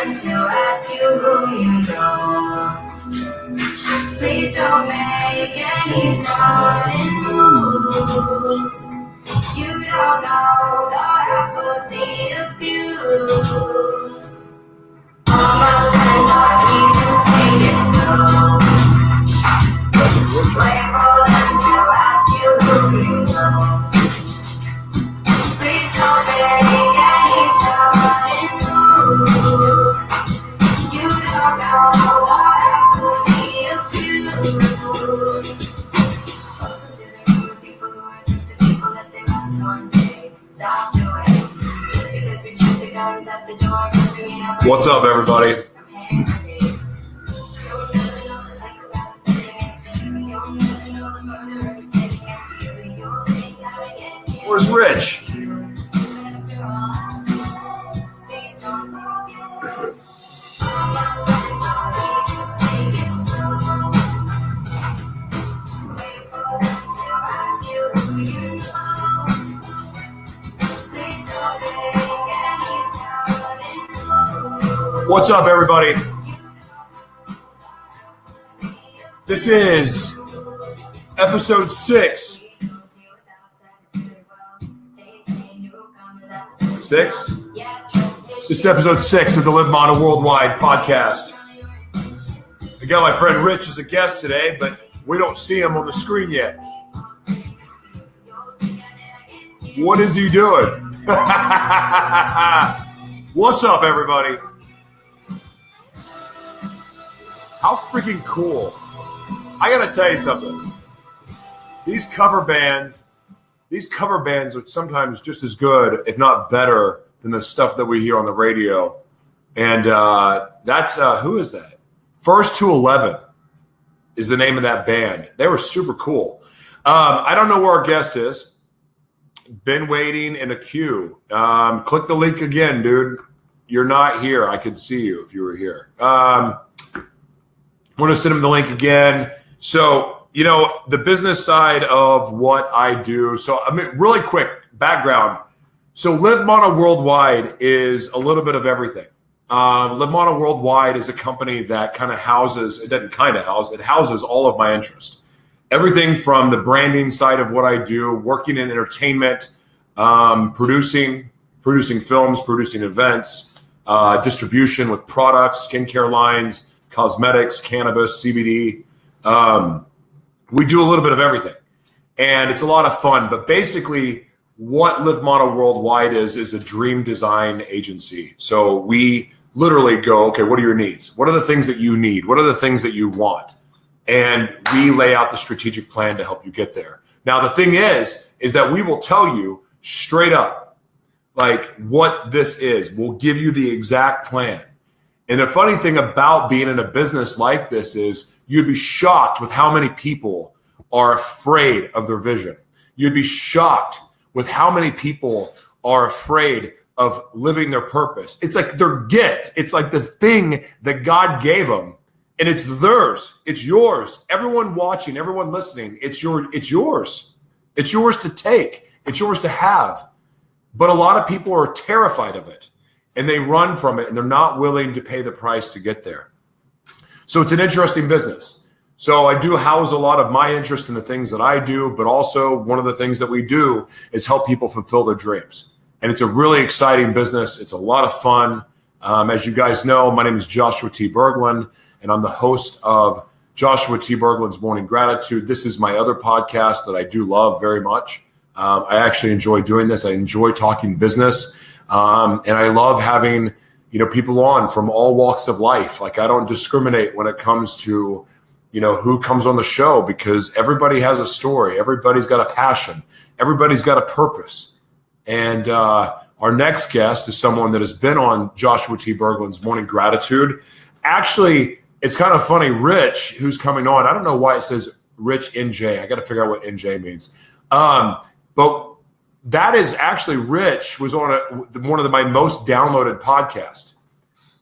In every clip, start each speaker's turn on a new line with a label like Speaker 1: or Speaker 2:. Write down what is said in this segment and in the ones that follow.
Speaker 1: them to ask you who you know. Please don't make any sudden moves. You don't know the half of the abuse. All my friends are heathens, take it slow. Wait for them to ask you who you know. Please don't make any sudden moves. You don't know the half of the abuse. People who are just the people that they want one day. Stop doing it. Because we check the guns at the door.
Speaker 2: What's up, everybody? Where's Rich? What's up, everybody? This is episode 6. 6? This is episode 6 of the Live Model Worldwide podcast. I got my friend Rich as a guest today, but we don't see him on the screen yet. What is he doing? What's up, everybody? How freaking cool. I gotta tell you something. These cover bands are sometimes just as good, if not better, than the stuff that we hear on the radio. And that's, who is that? First to 11 is the name of that band. They were super cool. I don't know where our guest is. Been waiting in the queue. Click the link again, dude. You're not here. I could see you if you were here. I'm going to send him the link again. So, you know, the business side of what I do. So, I mean, really quick background. So, Live Model Worldwide is a little bit of everything. Live Model Worldwide is a company that kind of houses, it doesn't kind of house, it houses all of my interest. Everything from the branding side of what I do, working in entertainment, producing films, producing events, distribution with products, skincare lines, cosmetics, cannabis, CBD. We do a little bit of everything, and it's a lot of fun. But basically, what Live Model Worldwide is a dream design agency. So we literally go, okay, what are your needs? What are the things that you need? What are the things that you want? And we lay out the strategic plan to help you get there. Now, the thing is that we will tell you straight up, like, what this is. We'll give you the exact plan. And the funny thing about being in a business like this is you'd be shocked with how many people are afraid of their vision. You'd be shocked with how many people are afraid of living their purpose. It's like their gift. It's like the thing that God gave them, and it's theirs. It's yours. Everyone watching, everyone listening, it's yours. It's yours to take. It's yours to have. But a lot of people are terrified of it. And they run from it, and they're not willing to pay the price to get there. So it's an interesting business. So I do house a lot of my interest in the things that I do, but also one of the things that we do is help people fulfill their dreams. And it's a really exciting business. It's a lot of fun. As you guys know, my name is Joshua T. Berglan, and I'm the host of Joshua T. Berglan's Morning Gratitude. This is my other podcast that I do love very much. I actually enjoy doing this. I enjoy talking business. And I love having, people on from all walks of life. Like, I don't discriminate when it comes to, who comes on the show, because everybody has a story. Everybody's got a passion. Everybody's got a purpose. And our next guest is someone that has been on Joshua T. Berglan's Morning Gratitude. Actually, it's kind of funny. Rich, who's coming on, I don't know why it says Rich NJ. I got to figure out what NJ means. But that is actually Rich was on one of my most downloaded podcasts.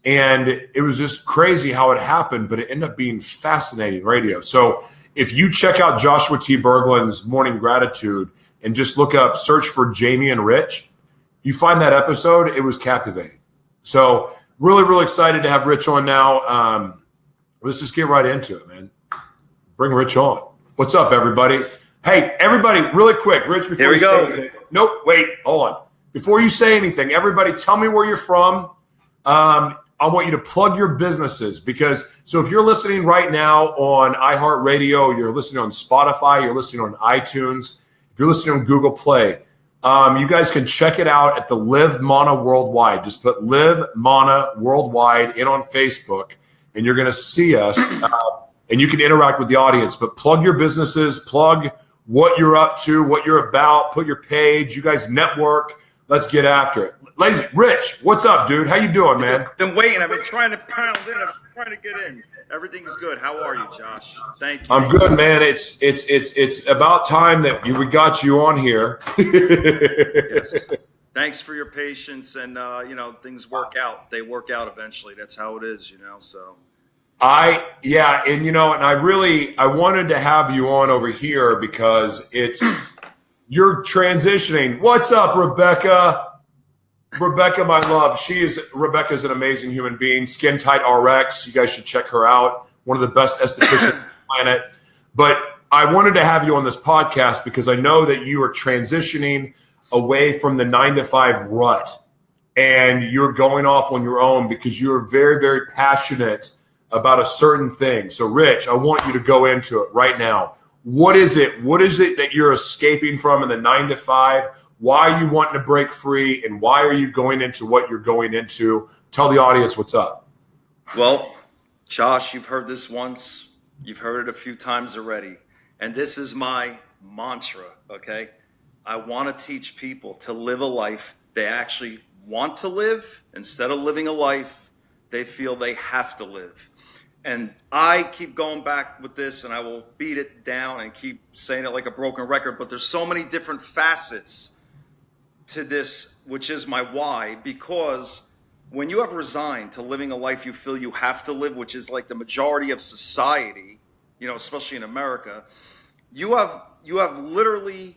Speaker 2: And it was just crazy how it happened, but it ended up being fascinating radio. So if you check out Joshua T. Berglan's Morning Gratitude and just search for Jamie and Rich, you find that episode, it was captivating. So Really, really excited to have Rich on now. Let's just get right into it, man. Bring Rich on. What's up, everybody? Hey, everybody, really quick, Rich, before
Speaker 3: Here we
Speaker 2: you
Speaker 3: go.
Speaker 2: say anything. Nope, wait, hold on. Before you say anything, everybody tell me where you're from. I want you to plug your businesses so if you're listening right now on iHeartRadio, you're listening on Spotify, you're listening on iTunes, if you're listening on Google Play, you guys can check it out at the Live Mana Worldwide. Just put Live Mana Worldwide in on Facebook, and you're going to see us, and you can interact with the audience. But plug your businesses, plug what you're up to, what you're about, put your page. You guys network. Let's get after it. Ladies, Rich, what's up, dude? How you doing, man?
Speaker 3: Been waiting. I've been trying to pound in. I've been trying to get in. Everything's good. How are you, Josh? Thank you.
Speaker 2: I'm good, man. It's about time that we got you on here.
Speaker 3: Yes. Thanks for your patience, and things work out. They work out eventually. That's how it is, So.
Speaker 2: And I wanted to have you on over here because you're transitioning. What's up, Rebecca? Rebecca, my love. Rebecca's an amazing human being. Skin Tight RX. You guys should check her out. One of the best estheticians on the planet. But I wanted to have you on this podcast because I know that you are transitioning away from the 9-to-5 rut, and you're going off on your own because you're very, very passionate about a certain thing. So, Rich, I want you to go into it right now. What is it? What is it that you're escaping from in the 9-to-5? Why are you wanting to break free, and why are you going into what you're going into? Tell the audience what's up.
Speaker 3: Well, Josh, you've heard this once. You've heard it a few times already. And this is my mantra, okay? I want to teach people to live a life they actually want to live instead of living a life they feel they have to live. And I keep going back with this, and I will beat it down and keep saying it like a broken record, but there's so many different facets to this, which is my why, because when you have resigned to living a life you feel you have to live, which is like the majority of society, especially in America, you have literally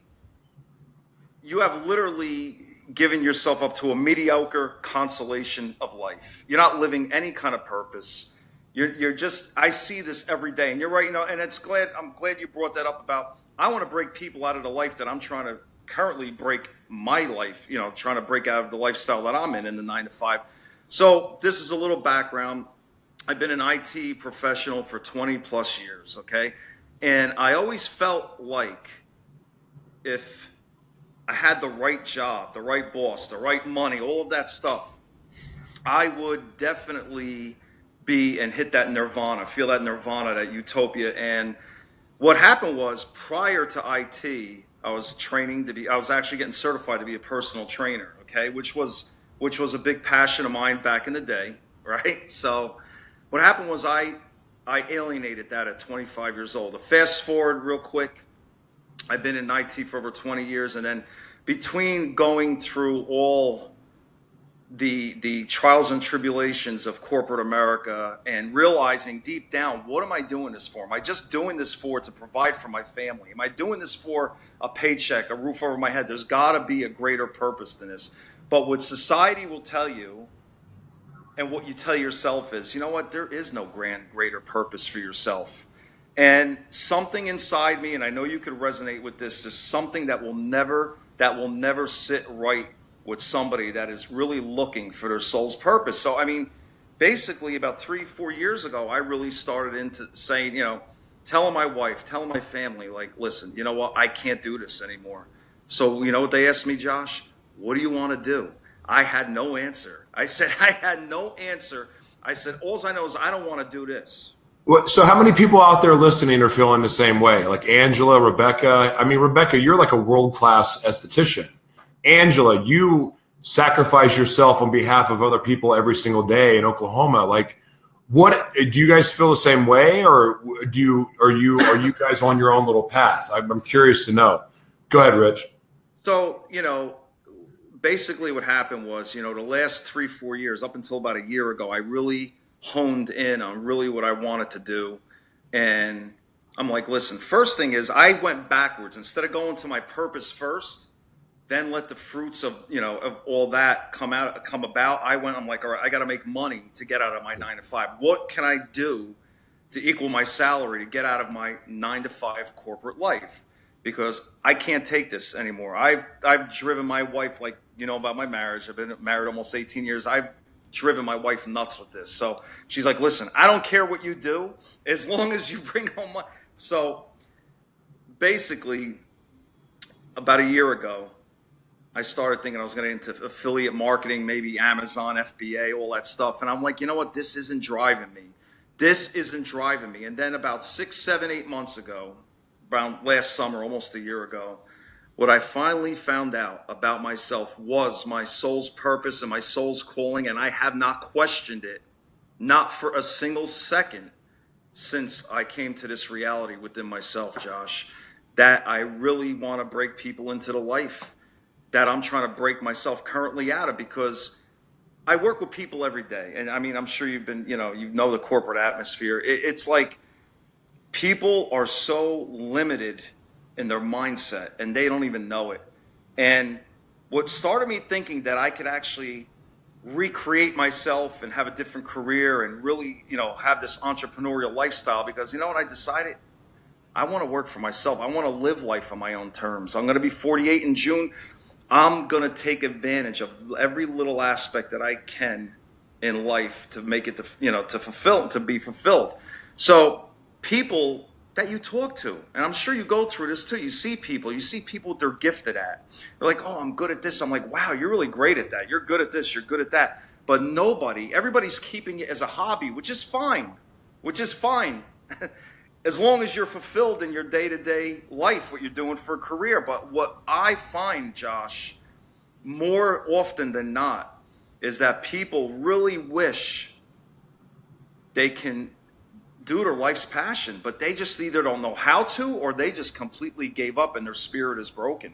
Speaker 3: given yourself up to a mediocre consolation of life. You're not living any kind of purpose. You're just, I see this every day, and you're right, and I'm glad you brought that up about, I want to break people out of the life that I'm trying to currently break my life, trying to break out of the lifestyle that I'm in the 9-to-5. So this is a little background. I've been an IT professional for 20 plus years. Okay. And I always felt like if I had the right job, the right boss, the right money, all of that stuff, I would definitely be and hit that nirvana, feel that nirvana, that utopia. And what happened was, prior to IT, I was actually getting certified to be a personal trainer, okay, which was a big passion of mine back in the day, right? So what happened was I alienated that at 25 years old. Fast forward real quick, I've been in IT for over 20 years, and then between going through all the trials and tribulations of corporate America and realizing deep down, what am I doing this for? Am I just doing this to provide for my family? Am I doing this for a paycheck, a roof over my head? There's got to be a greater purpose than this. But what society will tell you, and what you tell yourself is, you know what? There is no greater purpose for yourself. And something inside me, and I know you could resonate with this, is something that will never sit right with somebody that is really looking for their soul's purpose. So, I mean, basically about 3-4 years ago, I really started into saying, telling my wife, telling my family, like, listen, you know what? I can't do this anymore. So, you know what they asked me, Josh? What do you want to do? I had no answer. I said, all I know is I don't want to do this.
Speaker 2: So how many people out there listening are feeling the same way? Like Angela, Rebecca? I mean, Rebecca, you're like a world-class esthetician. Angela, you sacrifice yourself on behalf of other people every single day in Oklahoma. Like, what do you guys feel the same way, or are you guys on your own little path? I'm curious to know. Go ahead, Rich.
Speaker 3: So, basically what happened was, the last 3-4 years, up until about a year ago, I really honed in on really what I wanted to do. And I'm like, listen, first thing is I went backwards. Instead of going to my purpose first, then let the fruits of, of all that come about. I'm like, all right, I got to make money to get out of my 9 to 5. What can I do to equal my salary to get out of my 9 to 5 corporate life? Because I can't take this anymore. I've driven my wife, like, about my marriage. I've been married almost 18 years. I've driven my wife nuts with this. So she's like, listen, I don't care what you do as long as you bring home money. So basically, about a year ago, I started thinking I was going to get into affiliate marketing, maybe Amazon, FBA, all that stuff. And I'm like, you know what? This isn't driving me. And then about 6, 7, 8 months ago, around last summer, almost a year ago, what I finally found out about myself was my soul's purpose and my soul's calling. And I have not questioned it, not for a single second, since I came to this reality within myself, Josh, that I really want to break people into the life that I'm trying to break myself currently out of, because I work with people every day. And I mean, I'm sure you've been, you know the corporate atmosphere. It's like people are so limited in their mindset and they don't even know it. And what started me thinking that I could actually recreate myself and have a different career and really, have this entrepreneurial lifestyle, because what I decided? I want to work for myself. I want to live life on my own terms. I'm going to be 48 in June. I'm going to take advantage of every little aspect that I can in life to make it, to be fulfilled. So people that you talk to, and I'm sure you go through this too, you see people they're gifted at. They're like, oh, I'm good at this. I'm like, wow, you're really great at that. You're good at this. You're good at that. But everybody's keeping it as a hobby, which is fine. As long as you're fulfilled in your day-to-day life, what you're doing for a career. But what I find, Josh, more often than not, is that people really wish they can do their life's passion, but they just either don't know how to, or they just completely gave up and their spirit is broken.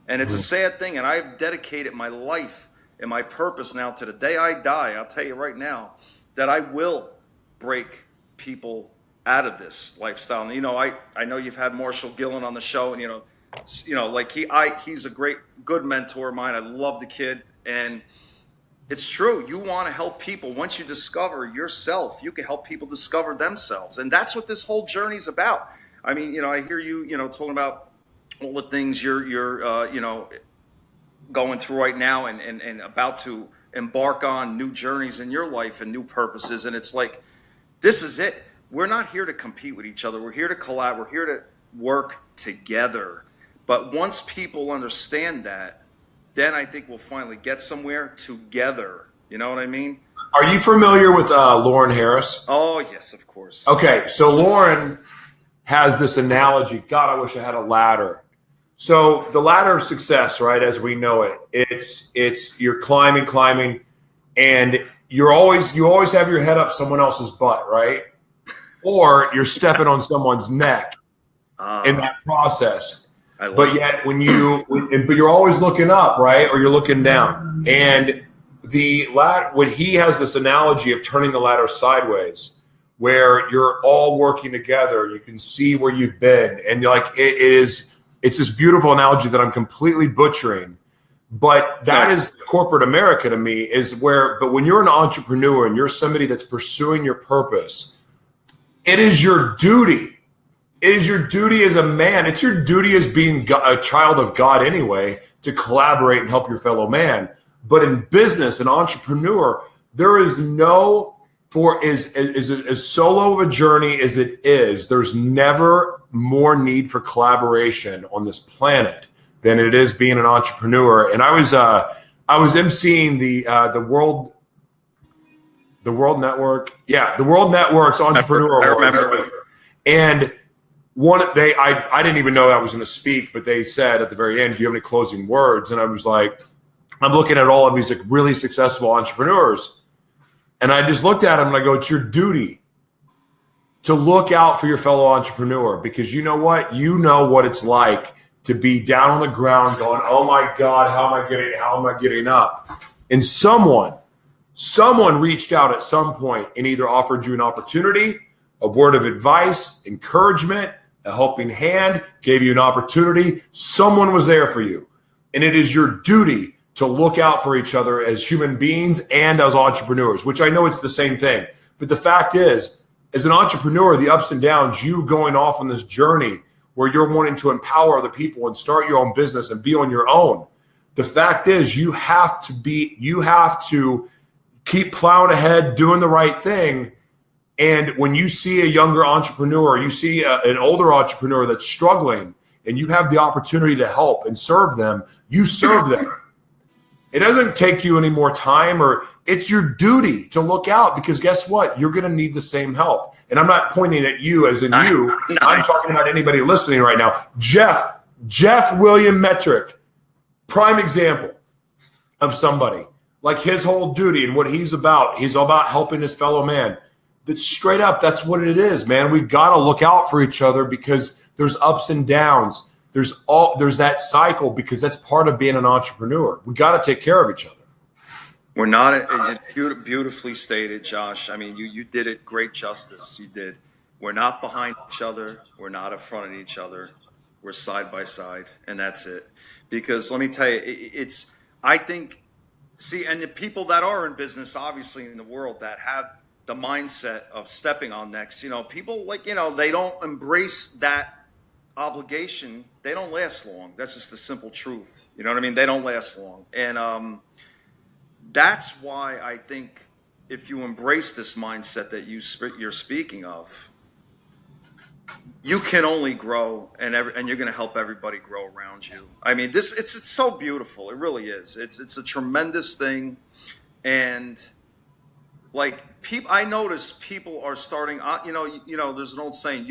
Speaker 3: And it's a sad thing. And I've dedicated my life and my purpose now to the day I die. I'll tell you right now that I will break people out of this lifestyle. And I know you've had Marshall Gillen on the show, and like he's a good mentor of mine. I love the kid, and it's true. You want to help people. Once you discover yourself, you can help people discover themselves, and that's what this whole journey is about. I mean, I hear you, talking about all the things you're going through right now, and about to embark on new journeys in your life and new purposes. And it's like, this is it. We're not here to compete with each other. We're here to collab. We're here to work together. But once people understand that, then I think we'll finally get somewhere together. You know what I mean?
Speaker 2: Are you familiar with Lauren Harris?
Speaker 3: Oh, yes, of course.
Speaker 2: Okay, so Lauren has this analogy. God, I wish I had a ladder. So the ladder of success, right, as we know it, it's you're climbing, and you always have your head up someone else's butt, right? Or you're stepping on someone's neck in that process. But yet but you're always looking up, right? Or you're looking down. And when he has this analogy of turning the ladder sideways, where you're all working together, you can see where you've been. And it's this beautiful analogy that I'm completely butchering. But that is corporate America to me, but when you're an entrepreneur and you're somebody that's pursuing your purpose, it is your duty. It is your duty as a man. It's your duty as being a child of God anyway, to collaborate and help your fellow man. But in business, an entrepreneur, there is as solo of a journey as it is, there's never more need for collaboration on this planet than it is being an entrepreneur. And I was emceeing the World Network. Yeah, the World Network's Entrepreneur Awards. And I didn't even know I was going to speak, but they said at the very end, do you have any closing words? And I was like, I'm looking at all of these really successful entrepreneurs. And I just looked at them and I go, it's your duty to look out for your fellow entrepreneur, because you know what? You know what it's like to be down on the ground going, oh my God, how am I getting up? And someone reached out at some point and either offered you an opportunity, a word of advice, encouragement, a helping hand, gave you an opportunity. Someone was there for you. And it is your duty to look out for each other as human beings and as entrepreneurs, which I know it's the same thing. But the fact is, as an entrepreneur, the ups and downs, you going off on this journey where you're wanting to empower other people and start your own business and be on your own. The fact is, you have to keep plowing ahead, doing the right thing. And when you see a younger entrepreneur, you see an older entrepreneur that's struggling, and you have the opportunity to help and serve them, you serve them. It doesn't take you any more time, or it's your duty to look out, because guess what? You're going to need the same help. And I'm not pointing at you as in you. No. I'm talking about anybody listening right now. Jeff William Metrick, prime example of somebody. Like his whole duty and what he's about helping his fellow man. That's straight up, that's what it is, man. We've got to look out for each other, because there's ups and downs. There's that cycle, because that's part of being an entrepreneur. We got to take care of each other.
Speaker 3: We're not beautifully stated, Josh. I mean, you did it great justice. You did. We're not behind each other. We're not in front of each other. We're side by side, and that's it. Because let me tell you, and the people that are in business, obviously in the world, that have the mindset of stepping on next, people they don't embrace that obligation. They don't last long. That's just the simple truth. You know what I mean? They don't last long. And that's why I think if you embrace this mindset that you're speaking of, you can only grow, and you're going to help everybody grow around you. I mean, it's so beautiful. It really is. It's a tremendous thing. And like I noticed people are starting, there's an old saying,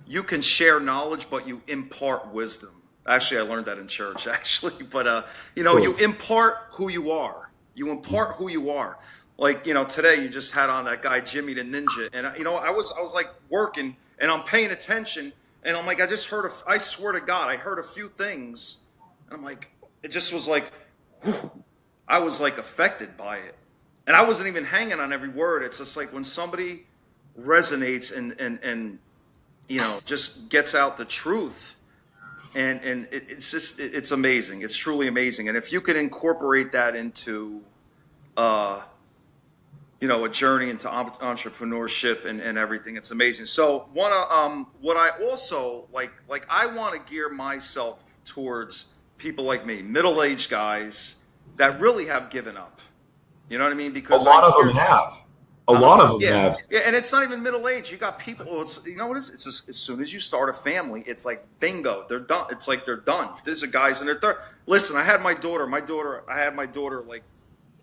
Speaker 3: you can share knowledge, but you impart wisdom. Actually, I learned that in church, actually. But,
Speaker 2: cool.
Speaker 3: You impart who you are. You impart who you are. Like, today you just had on that guy, Jimmy the Ninja. And, I was like working, and I'm paying attention. And I'm like, I swear to God, I heard a few things. And I'm like, it just was like, whew, I was like affected by it. And I wasn't even hanging on every word. It's just like when somebody resonates and just gets out the truth. And it's amazing. It's truly amazing. And if you can incorporate that into, a journey into entrepreneurship and everything, it's amazing. So what I also like I want to gear myself towards people like me, middle-aged guys that really have given up. You know what I mean? Because
Speaker 2: a lot of them have. A lot of them have.
Speaker 3: Yeah, and it's not even middle age. You got people. You know what it is? It's as soon as you start a family, it's like bingo. They're done. It's like they're done. These are guys in their third. Listen, I had my daughter. I had my daughter like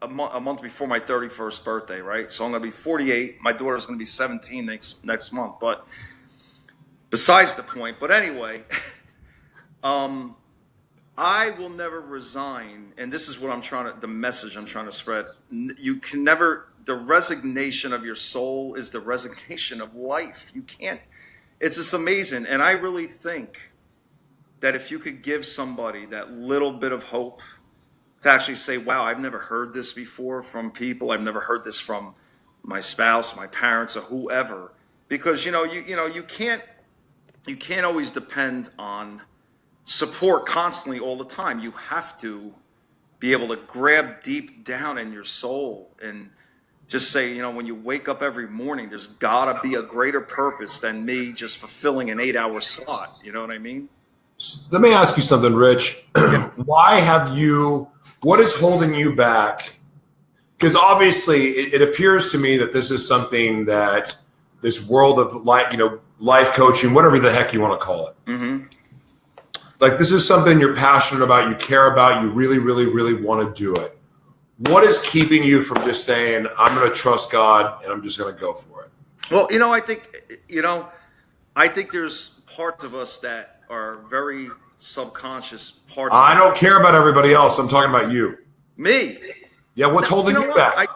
Speaker 3: a month before my 31st birthday, right? So I'm gonna be 48. My daughter's gonna be 17 next month. But besides the point. But anyway, I will never resign, and this is what the message I'm trying to spread. You can never. The resignation of your soul is the resignation of life. You can't. It's just amazing. And I really think that if you could give somebody that little bit of hope to actually say, wow, I've never heard this before from people. I've never heard this from my spouse, my parents, or whoever. Because, you can't always depend on support constantly all the time. You have to be able to grab deep down in your soul and just say, when you wake up every morning, there's got to be a greater purpose than me just fulfilling an 8-hour slot. You know what I mean?
Speaker 2: Let me ask you something, Rich. What is holding you back? Because obviously it appears to me that this is something that this world of life coaching, whatever the heck you want to call it. Mm-hmm. Like this is something you're passionate about, you care about, you really, really, really want to do it. What is keeping you from just saying, I'm going to trust God and I'm just going to go for it?
Speaker 3: Well, I think there's parts of us that are very subconscious parts.
Speaker 2: I don't care about everybody else. I'm talking about you.
Speaker 3: Me?
Speaker 2: Yeah. What's holding you back?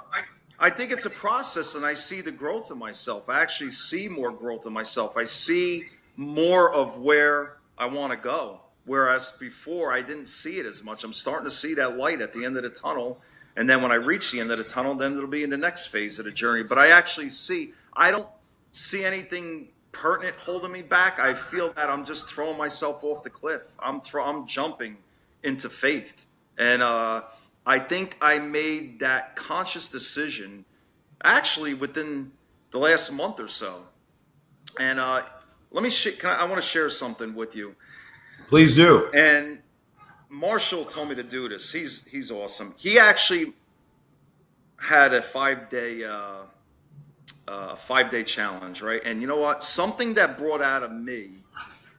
Speaker 3: I think it's a process, and I see the growth of myself. I actually see more growth in myself. I see more of where I want to go. Whereas before I didn't see it as much. I'm starting to see that light at the end of the tunnel. And then when I reach the end of the tunnel, then it'll be in the next phase of the journey. But I don't see anything pertinent holding me back. I feel that I'm just throwing myself off the cliff. I'm jumping into faith. And I think I made that conscious decision actually within the last month or so. And I want to share something with you.
Speaker 2: Please do.
Speaker 3: And Marshall told me to do this. He's awesome. He actually had a 5-day 5-day challenge, right? And you know what? Something that brought out of me,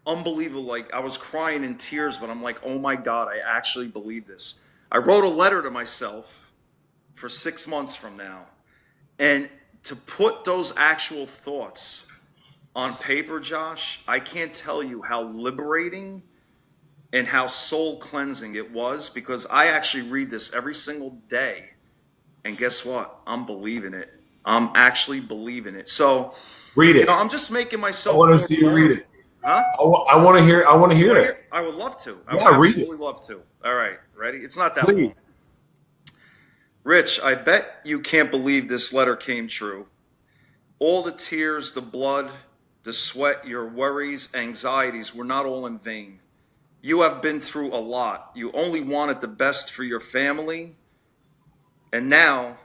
Speaker 3: unbelievable. Like, I was crying in tears, but I'm like, oh my God, I actually believe this. I wrote a letter to myself for 6 months from now, and to put those actual thoughts on paper, Josh, I can't tell you how liberating and how soul cleansing it was, because I actually read this every single day. And guess what? I'm believing it. I'm actually believing it. So
Speaker 2: read it.
Speaker 3: I'm just making myself.
Speaker 2: I want to see you read it.
Speaker 3: Huh?
Speaker 2: I want to hear it.
Speaker 3: I would love to. I
Speaker 2: would
Speaker 3: absolutely love to. All right, ready? It's not that long. Rich, I bet you can't believe this letter came true. All the tears, the blood, the sweat, your worries, anxieties were not all in vain. You have been through a lot. You only wanted the best for your family, and now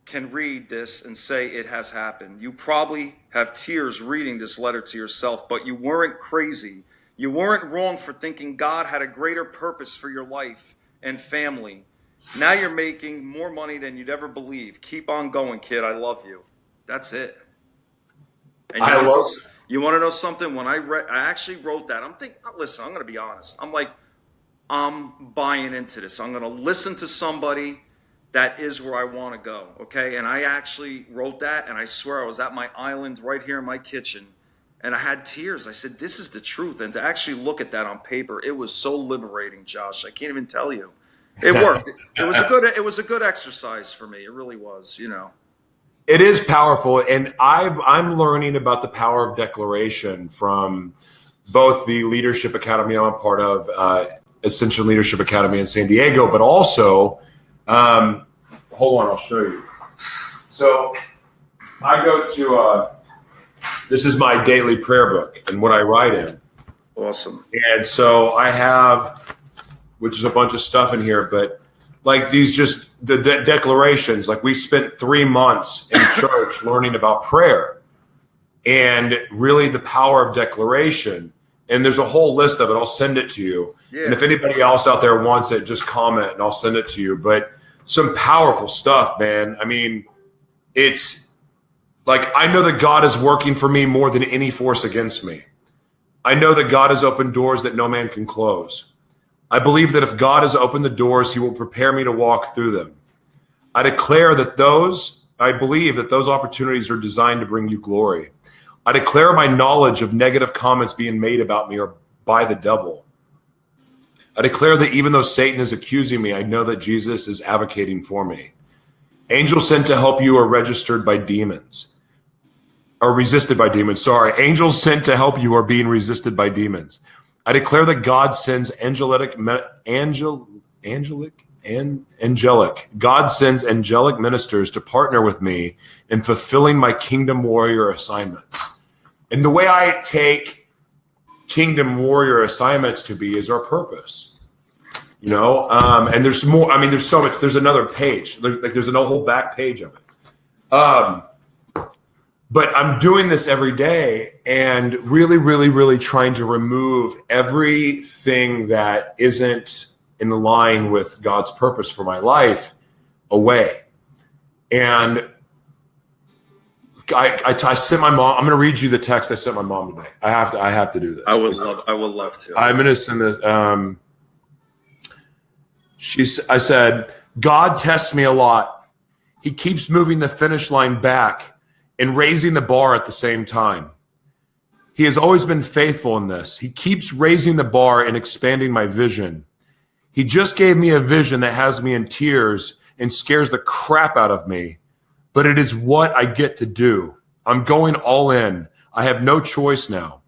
Speaker 3: can read this and say it has happened. You probably have tears reading this letter to yourself, but you weren't crazy. You weren't wrong for thinking God had a greater purpose for your life and family. Now you're making more money than you'd ever believe. Keep on going, kid. I love you. That's it. And you want to know something? When I actually wrote that, I'm thinking, listen, I'm going to be honest. I'm like, I'm buying into this. I'm going to listen to somebody that is where I want to go, okay? And I actually wrote that, and I swear I was at my island right here in my kitchen, and I had tears. I said, this is the truth. And to actually look at that on paper, it was so liberating, Josh. I can't even tell you. It worked. It was a good exercise for me. It really was,
Speaker 2: It is powerful, and I'm learning about the power of declaration from both the Leadership Academy I'm a part of, Ascension Leadership Academy in San Diego, but also, hold on, I'll show you. So I go to, this is my daily prayer book and what I write in.
Speaker 3: Awesome.
Speaker 2: And so I have, which is a bunch of stuff in here, but like these just the declarations, like we spent 3 months in church learning about prayer and really the power of declaration. And there's a whole list of it. I'll send it to you. Yeah. And if anybody else out there wants it, just comment and I'll send it to you. But some powerful stuff, man. I mean, it's like, I know that God is working for me more than any force against me. I know that God has opened doors that no man can close. I believe that if God has opened the doors, he will prepare me to walk through them. I believe that those opportunities are designed to bring you glory. I declare my knowledge of negative comments being made about me or by the devil. I declare that even though Satan is accusing me, I know that Jesus is advocating for me. Angels sent to help you are registered by demons. Or resisted by demons, sorry. Angels sent to help you are being resisted by demons. I declare that God sends angelic. God sends angelic ministers to partner with me in fulfilling my kingdom warrior assignments. And the way I take kingdom warrior assignments to be is our purpose. And there's more. I mean, there's so much. There's another page. There's a whole back page of it. But I'm doing this every day and really, really, really trying to remove everything that isn't in line with God's purpose for my life away. And I sent my mom. I'm going to read you the text I sent my mom today. I have to do this.
Speaker 3: I would love to.
Speaker 2: I'm going to send this. I said, God tests me a lot. He keeps moving the finish line back and raising the bar at the same time. He has always been faithful in this. He keeps raising the bar and expanding my vision. He just gave me a vision that has me in tears and scares the crap out of me, but it is what I get to do. I'm going all in. I have no choice now.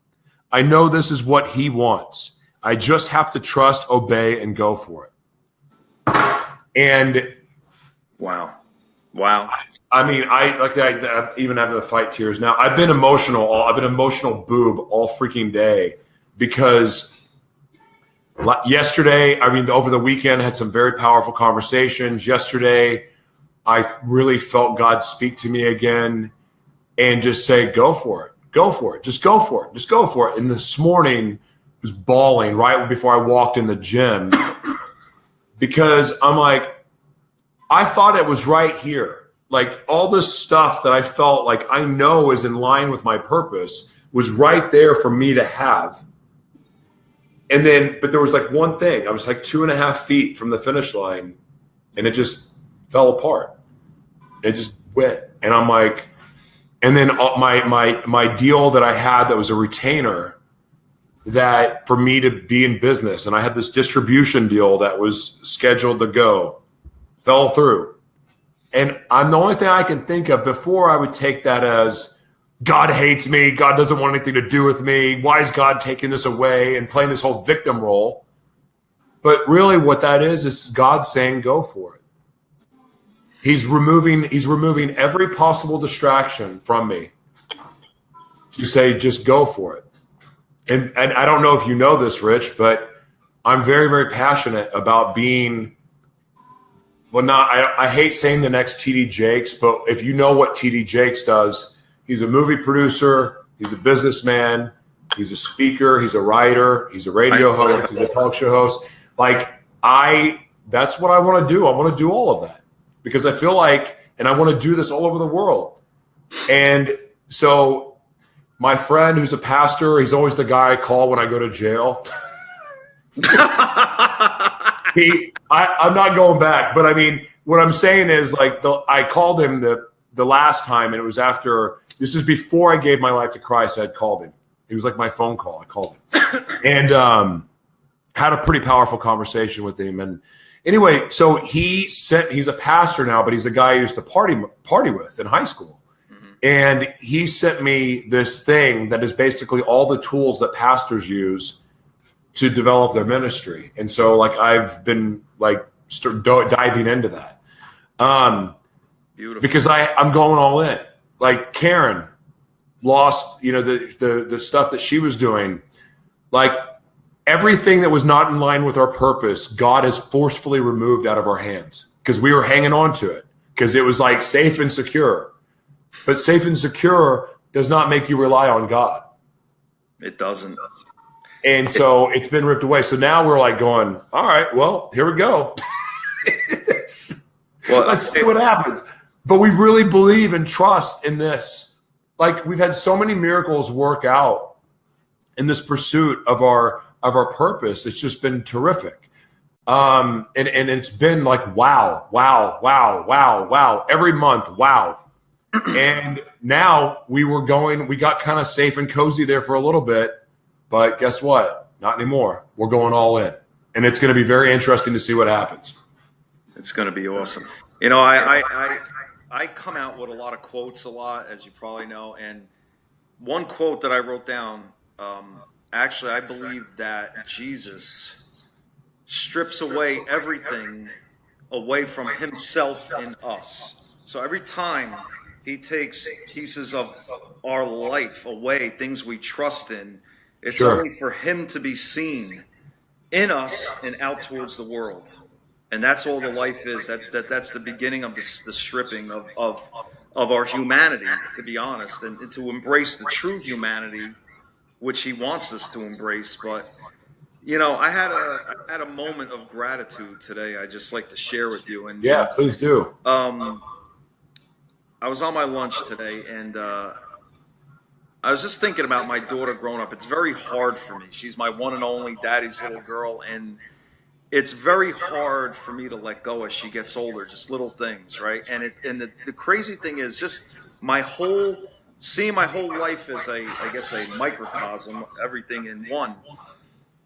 Speaker 2: I know this is what he wants. I just have to trust, obey, and go for it. And
Speaker 3: wow.
Speaker 2: I mean, I even having to fight tears now. I've been emotional. I've been emotional boob all freaking day because Yesterday, I mean, over the weekend, I had some very powerful conversations. Yesterday, I really felt God speak to me again and just say, go for it. Go for it. Just go for it. Just go for it. And this morning, I was bawling right before I walked in the gym because I'm like, I thought it was right here. Like all this stuff that I felt like I know is in line with my purpose was right there for me to have. And then, but there was like one thing. I was like 2.5 feet from the finish line and it just fell apart. It just went. And I'm like, and then my deal that I had that was a retainer that for me to be in business, and I had this distribution deal that was scheduled to go, fell through. And I'm the only thing I can think of before I would take that as God hates me, God doesn't want anything to do with me, why is God taking this away and playing this whole victim role? But really what that is God saying go for it. He's removing every possible distraction from me to say just go for it. And I don't know if you know this, Rich, but I'm very, very passionate about being I hate saying the next TD Jakes, but if you know what TD Jakes does, he's a movie producer, he's a businessman, he's a speaker, he's a writer, he's a radio host, he's a talk show host. That's what I want to do. I want to do all of that because I feel like, and I want to do this all over the world. And so my friend who's a pastor, he's always the guy I call when I go to jail. I'm not going back, but I mean, what I'm saying is I called him the last time, and it was this is before I gave my life to Christ. I had called him. It was like my phone call. I called him and had a pretty powerful conversation with him. And anyway, so he's a pastor now, but he's a guy I used to party with in high school. Mm-hmm. And he sent me this thing that is basically all the tools that pastors use to develop their ministry. And so I've been diving into that.
Speaker 3: Beautiful.
Speaker 2: Because I'm going all in. Like Karen lost, the stuff that she was doing, everything that was not in line with our purpose, God has forcefully removed out of our hands because we were hanging on to it because it was safe and secure. But safe and secure does not make you rely on God. It doesn't. And so it's been ripped away. So now we're going, all right, well, here we go. Let's see what happens. But we really believe and trust in this. We've had so many miracles work out in this pursuit of our purpose. It's just been terrific. And it's been wow, wow, wow, wow, wow. Every month, wow. And now we got kind of safe and cozy there for a little bit. But guess what? Not anymore. We're going all in. And it's going to be very interesting to see what happens. It's going to be awesome. I come out with a lot of quotes as you probably know. And one quote that I wrote down, actually, I believe that Jesus strips away everything away from himself in us. So every time he takes pieces of our life away, things we trust in, it's only for him to be seen in us and out towards the world. And that's all the life is. That's the beginning of the stripping of our humanity, to be honest, and to embrace the true humanity, which he wants us to embrace. But, I had a moment of gratitude today I'd just like to share with you. And yeah, please do. I was on my lunch today, and I was just thinking about my daughter growing up. It's very hard for me. She's my one and only daddy's little girl, and it's very hard for me to let go as she gets older, just little things, right? And the crazy thing is just seeing my whole life as a microcosm, everything in one.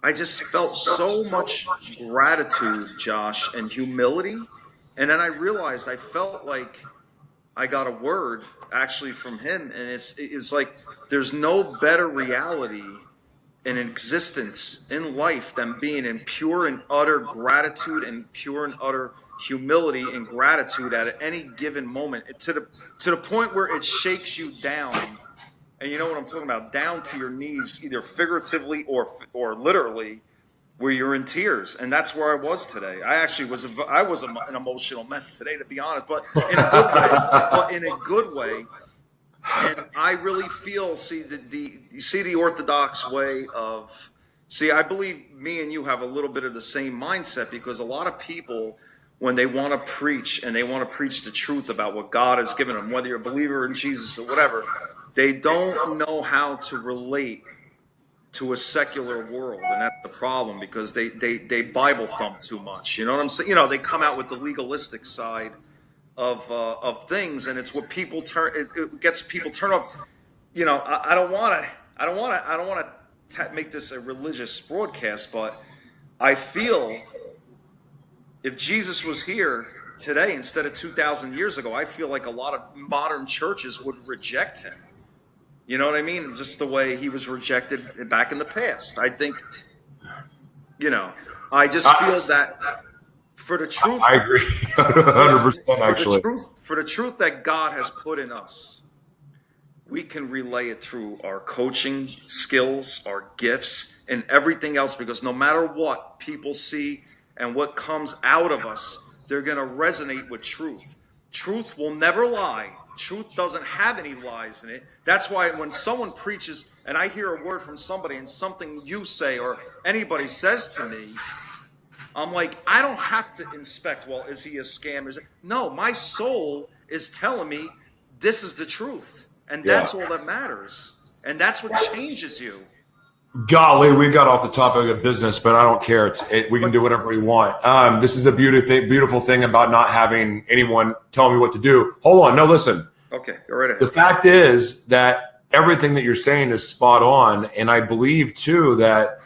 Speaker 2: I just felt so much gratitude, Josh, and humility. And then I realized I felt like I got a word actually from him, and it's like there's no better reality in existence in life than being in pure and utter gratitude and pure and utter humility and gratitude at any given moment, to the point where it shakes you down. And you know what I'm talking about, down to your knees, either figuratively or literally,
Speaker 3: where you're in tears, and that's where I was today. I was an emotional mess today, to be honest, but in a good way. But in a good way. And I really feel, you see the Orthodox way of, I believe me and you have a little bit of the same mindset, because a lot of people, when they want to preach and they want to preach the truth about what God has given them, whether you're a believer in Jesus or whatever, they don't know how to relate to a secular world, and that's the problem, because they Bible thump too much. You know what I'm saying? They come out with the legalistic side of things, and it's what people it gets people turn up. I don't want to make this a religious broadcast, but I feel if Jesus was here today instead of 2,000 years ago, I feel like a lot of modern churches would reject him. You know what I mean? Just the way he was rejected back in the past. I think, I just feel that for the truth.
Speaker 2: I agree 100%, actually.
Speaker 3: For the truth that God has put in us, we can relay it through our coaching skills, our gifts, and everything else, because no matter what people see and what comes out of us, they're going to resonate with truth. Truth will never lie. Truth doesn't have any lies in it. That's why when someone preaches and I hear a word from somebody and something you say or anybody says to me, I'm like, I don't have to inspect, well, is he a scam? No, my soul is telling me this is the truth. And that's all that matters. And that's what changes you.
Speaker 2: Golly, we got off the topic of business, but I don't care. We can do whatever we want. This is the beautiful thing about not having anyone tell me what to do. Hold on. No, listen.
Speaker 3: Okay, go right ahead.
Speaker 2: The fact is that everything that you're saying is spot on. And I believe, too, that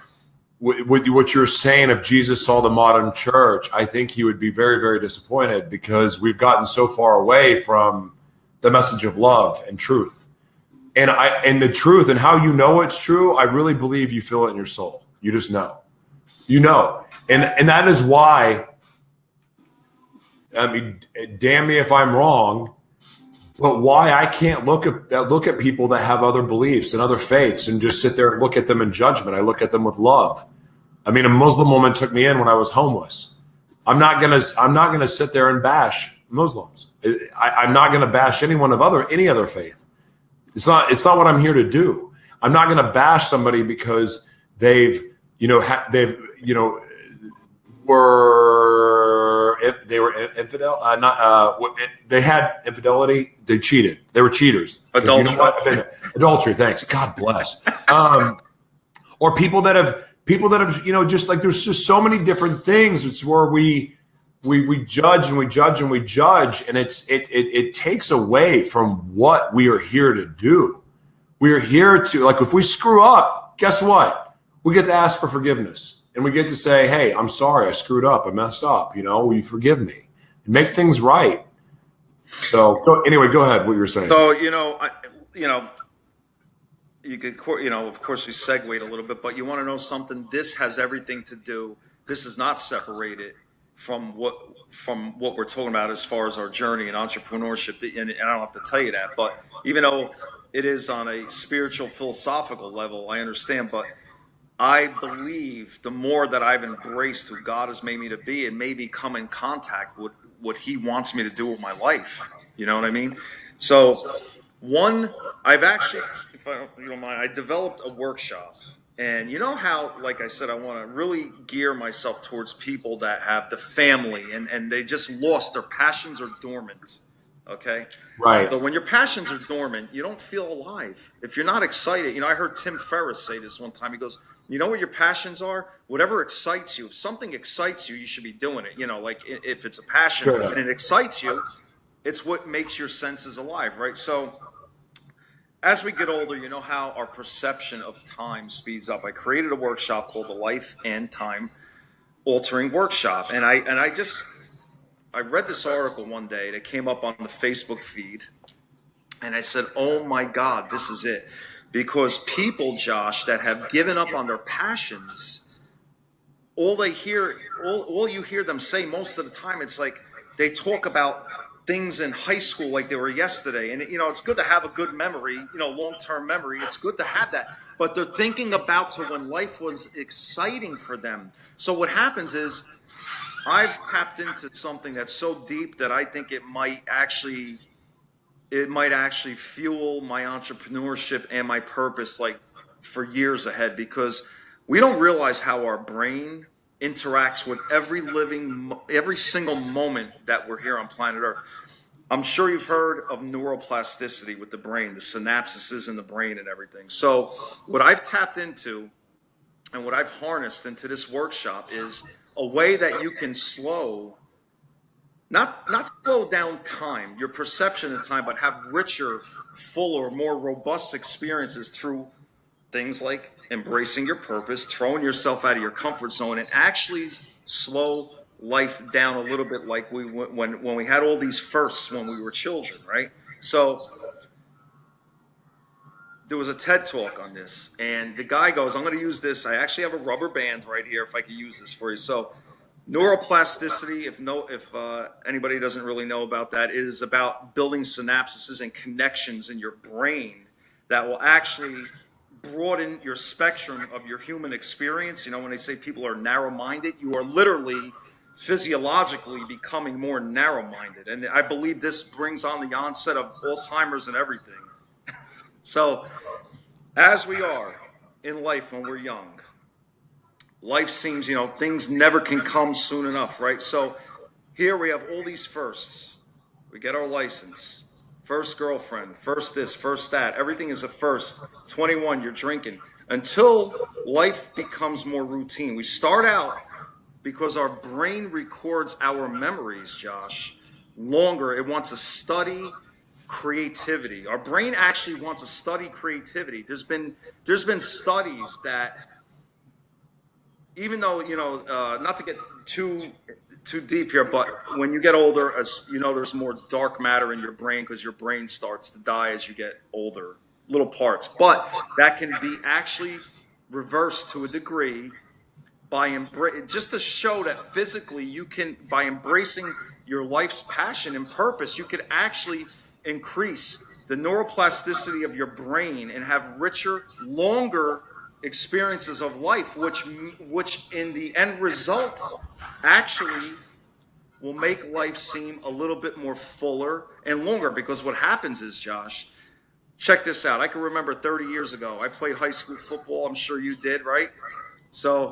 Speaker 2: with what you're saying, if Jesus saw the modern church, I think he would be very, very disappointed, because we've gotten so far away from the message of love and truth. And the truth, and how you know it's true, I really believe you feel it in your soul. You just know. And that is why, I mean, damn me if I'm wrong, but why I can't look at people that have other beliefs and other faiths and just sit there and look at them in judgment. I look at them with love. I mean, a Muslim woman took me in when I was homeless. I'm not gonna sit there and bash Muslims. I'm not gonna bash anyone of any other faith. It's not what I'm here to do. I'm not going to bash somebody because they were infidel. They had infidelity. They cheated. They were cheaters.
Speaker 3: Adultery.
Speaker 2: Adultery. Thanks. God bless. Or people that have just like, there's just so many different things. It's where we judge and we judge and we judge, and it takes away from what we are here to do. We are here to, like, if we screw up, guess what? We get to ask for forgiveness, and we get to say, hey, I'm sorry, I screwed up, I messed up, will you forgive me? And make things right. So anyway, go ahead, what you were saying.
Speaker 3: So, you could, of course we segued a little bit, but you want to know something? This has everything to do, this is not separated from what we're talking about as far as our journey in entrepreneurship, and I don't have to tell you that, but even though it is on a spiritual, philosophical level, I understand, but I believe the more that I've embraced who God has made me to be, and maybe come in contact with what he wants me to do with my life, you know what I mean? So I've actually, if you don't mind, I developed a workshop. And you know how, like I said, I want to really gear myself towards people that have the family and they just lost, their passions are dormant, okay?
Speaker 2: Right.
Speaker 3: So when your passions are dormant, you don't feel alive. If you're not excited, I heard Tim Ferriss say this one time. He goes, you know what your passions are? Whatever excites you. If something excites you, you should be doing it. Like if it's a passion and it excites you, it's what makes your senses alive, right? So as we get older, you know how our perception of time speeds up. I created a workshop called the Life and Time Altering Workshop. And I read this article one day that came up on the Facebook feed. And I said, oh my God, this is it. Because people, Josh, that have given up on their passions, all you hear them say most of the time, it's like they talk about things in high school like they were yesterday. And, it's good to have a good memory, long-term memory. It's good to have that. But they're thinking about to when life was exciting for them. So what happens is I've tapped into something that's so deep that I think it might actually fuel my entrepreneurship and my purpose like for years ahead, because we don't realize how our brain interacts with every single moment that we're here on planet Earth. I'm sure you've heard of neuroplasticity with the brain, the synapses in the brain and everything. So what I've tapped into and what I've harnessed into this workshop is a way that you can not slow down time, your perception of time, but have richer, fuller, more robust experiences through things like embracing your purpose, throwing yourself out of your comfort zone, and actually slow life down a little bit, like when we had all these firsts when we were children, right? So there was a TED talk on this, and the guy goes, I'm going to use this. I actually have a rubber band right here if I could use this for you. So neuroplasticity, if anybody doesn't really know about that, it is about building synapses and connections in your brain that will actually broaden your spectrum of your human experience. When they say people are narrow-minded, you are literally physiologically becoming more narrow-minded. And I believe this brings on the onset of Alzheimer's and everything. So as we are in life when we're young, life seems, things never can come soon enough, right? So here we have all these firsts. We get our license. First girlfriend, first this, first that. Everything is a first. 21, you're drinking. Until life becomes more routine. We start out because our brain records our memories, Josh, longer. It wants to study creativity. Our brain actually wants to study creativity. There's been studies that, even though, not to get too deep here, but when you get older, as you know, there's more dark matter in your brain because your brain starts to die as you get older, little parts. But that can be actually reversed to a degree by just to show that physically you can, by embracing your life's passion and purpose, you could actually increase the neuroplasticity of your brain and have richer, longer experiences of life, which in the end result actually will make life seem a little bit more fuller and longer. Because what happens is, Josh, check this out. I can remember 30 years ago, I played high school football. I'm sure you did, right? So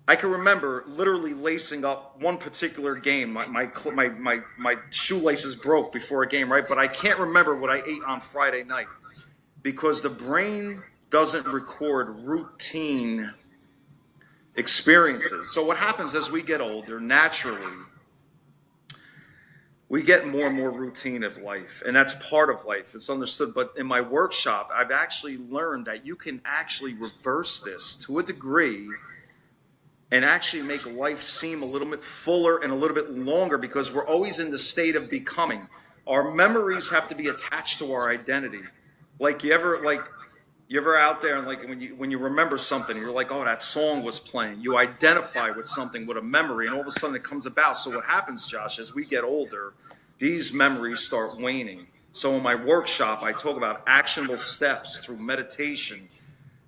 Speaker 3: I can remember literally lacing up one particular game. My shoelaces broke before a game, right? But I can't remember what I ate on Friday night, because the brain doesn't record routine experiences. So what happens as we get older, naturally, we get more and more routine of life, and that's part of life. It's understood. But in my workshop, I've actually learned that you can actually reverse this to a degree and actually make life seem a little bit fuller and a little bit longer, because we're always in the state of becoming. Our memories have to be attached to our identity. Like you ever out there, and like when you remember something, you're like, oh, that song was playing. You identify with something, with a memory, and all of a sudden it comes about. So what happens, Josh, as we get older, these memories start waning. So in my workshop, I talk about actionable steps through meditation,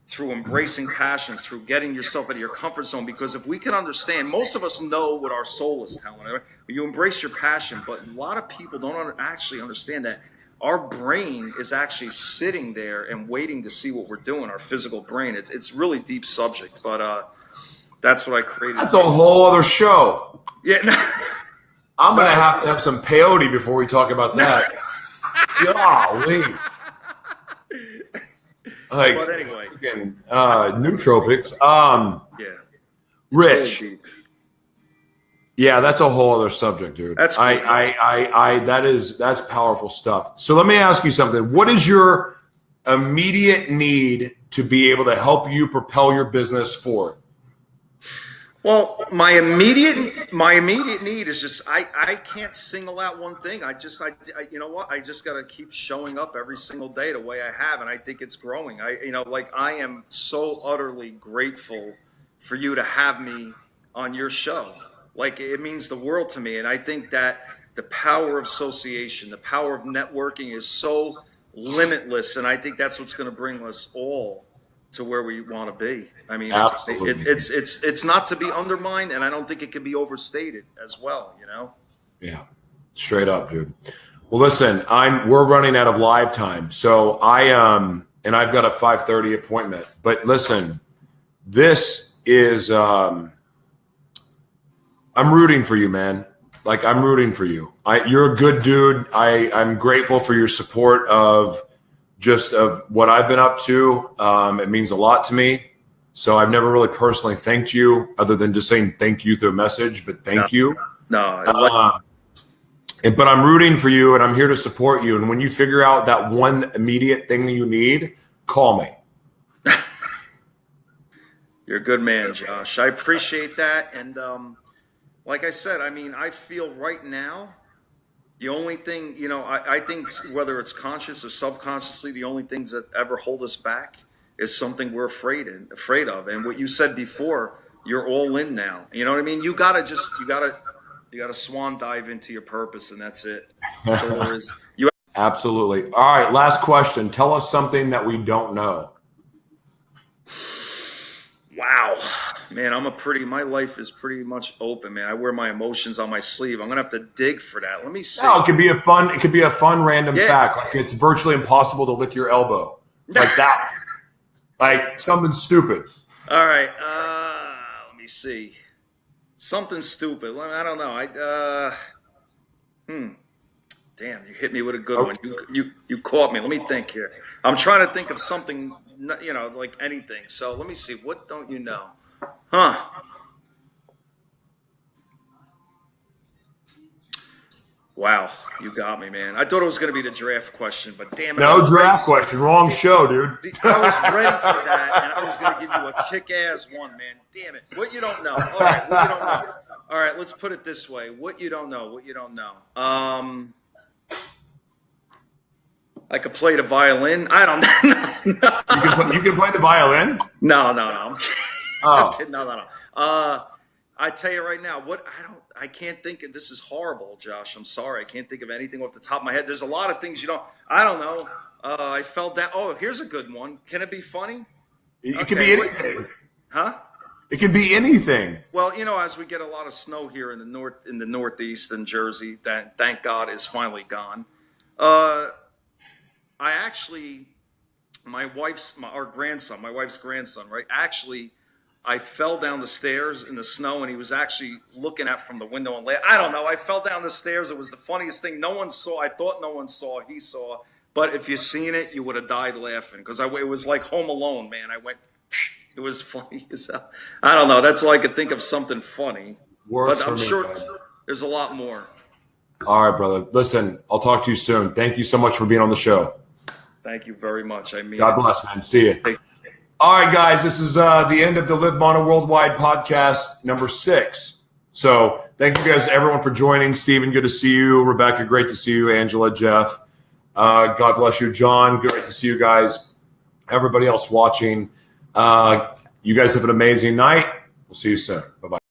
Speaker 3: through embracing passions, through getting yourself out of your comfort zone. Because if we can understand, most of us know what our soul is telling us. You embrace your passion, but a lot of people don't actually understand that our brain is actually sitting there and waiting to see what we're doing, our physical brain. It's really deep subject, but that's what I created.
Speaker 2: That's a whole other show.
Speaker 3: Yeah.
Speaker 2: I'm going to have some peyote before we talk about that. Golly.
Speaker 3: But anyway.
Speaker 2: Nootropics.
Speaker 3: Yeah.
Speaker 2: Rich.
Speaker 3: Really deep.
Speaker 2: Yeah, that's a whole other subject, dude.
Speaker 3: That's cool.
Speaker 2: That's powerful stuff. So let me ask you something. What is your immediate need to be able to help you propel your business forward?
Speaker 3: Well, my immediate need is just I can't single out one thing. I you know what? I just got to keep showing up every single day the way I have, and I think it's growing. I am so utterly grateful for you to have me on your show. Like, it means the world to me, and I think that the power of association, the power of networking is so limitless. And I think that's what's going to bring us all to where we want to be. I mean, it's not to be undermined, and I don't think it can be overstated as well, you know?
Speaker 2: Yeah, straight up, dude. Well, listen, we're running out of live time. So and I've got a 5:30 appointment, but listen, this is, I'm rooting for you, man. Like, I'm rooting for you. You're a good dude. I'm grateful for your support of what I've been up to. It means a lot to me. So I've never really personally thanked you other than just saying thank you through a message, but thank you.
Speaker 3: No.
Speaker 2: But I'm rooting for you and I'm here to support you. And when you figure out that one immediate thing that you need, call me.
Speaker 3: You're a good man, Josh. I appreciate that. And like I said, I mean, I feel right now, the only thing, you know, I think whether it's conscious or subconsciously, the only things that ever hold us back is something we're afraid of. And what you said before, you're all in now. You know what I mean? You gotta swan dive into your purpose, and that's it. That's all there is.
Speaker 2: Absolutely. All right, last question. Tell us something that we don't know.
Speaker 3: Wow, man, my life is pretty much open, man. I wear my emotions on my sleeve. I'm gonna have to dig for that. Let me see.
Speaker 2: No, it could be a fun random fact. Like, it's virtually impossible to lick your elbow. Like that. Like something stupid.
Speaker 3: All right. Let me see. Something stupid. I don't know. Damn, you hit me with a good one. You caught me. Let me think here. I'm trying to think of something, you know, like anything. So let me see. What don't you know? Huh? Wow, you got me, man. I thought it was going to be the draft question, but damn it.
Speaker 2: No draft question. Wrong show, dude.
Speaker 3: I was ready for that, and I was going to give you a kick-ass one, man. Damn it. What you don't know. All right, what you don't know. All right, let's put it this way. What you don't know. I could play the violin. I don't know.
Speaker 2: You can play the violin?
Speaker 3: No.
Speaker 2: Oh.
Speaker 3: No. I tell you right now, I can't think of, this is horrible, Josh. I'm sorry. I can't think of anything off the top of my head. There's a lot of things I don't know. I fell down. Oh, here's a good one. Can it be funny?
Speaker 2: It can be anything.
Speaker 3: Huh?
Speaker 2: It can be anything.
Speaker 3: Well, you know, as we get a lot of snow here in the Northeast in Jersey, that thank God is finally gone. My wife's grandson, right? Actually, I fell down the stairs in the snow, and he was actually looking at from the window and laughed. I don't know. I fell down the stairs. It was the funniest thing. No one saw. I thought no one saw. He saw. But if you seen it, you would have died laughing because it was like Home Alone, man. I went. It was funny as hell. I don't know. That's all I could think of, something funny. But I'm sure there's a lot more.
Speaker 2: All right, brother. Listen, I'll talk to you soon. Thank you so much for being on the show.
Speaker 3: Thank you very much. I mean,
Speaker 2: God bless, man. See you. All right, guys. This is the end of the Live Mono Worldwide podcast number 6. So thank you guys, everyone, for joining. Stephen, good to see you. Rebecca, great to see you. Angela, Jeff, God bless you. John, great to see you guys. Everybody else watching, you guys have an amazing night. We'll see you soon. Bye-bye.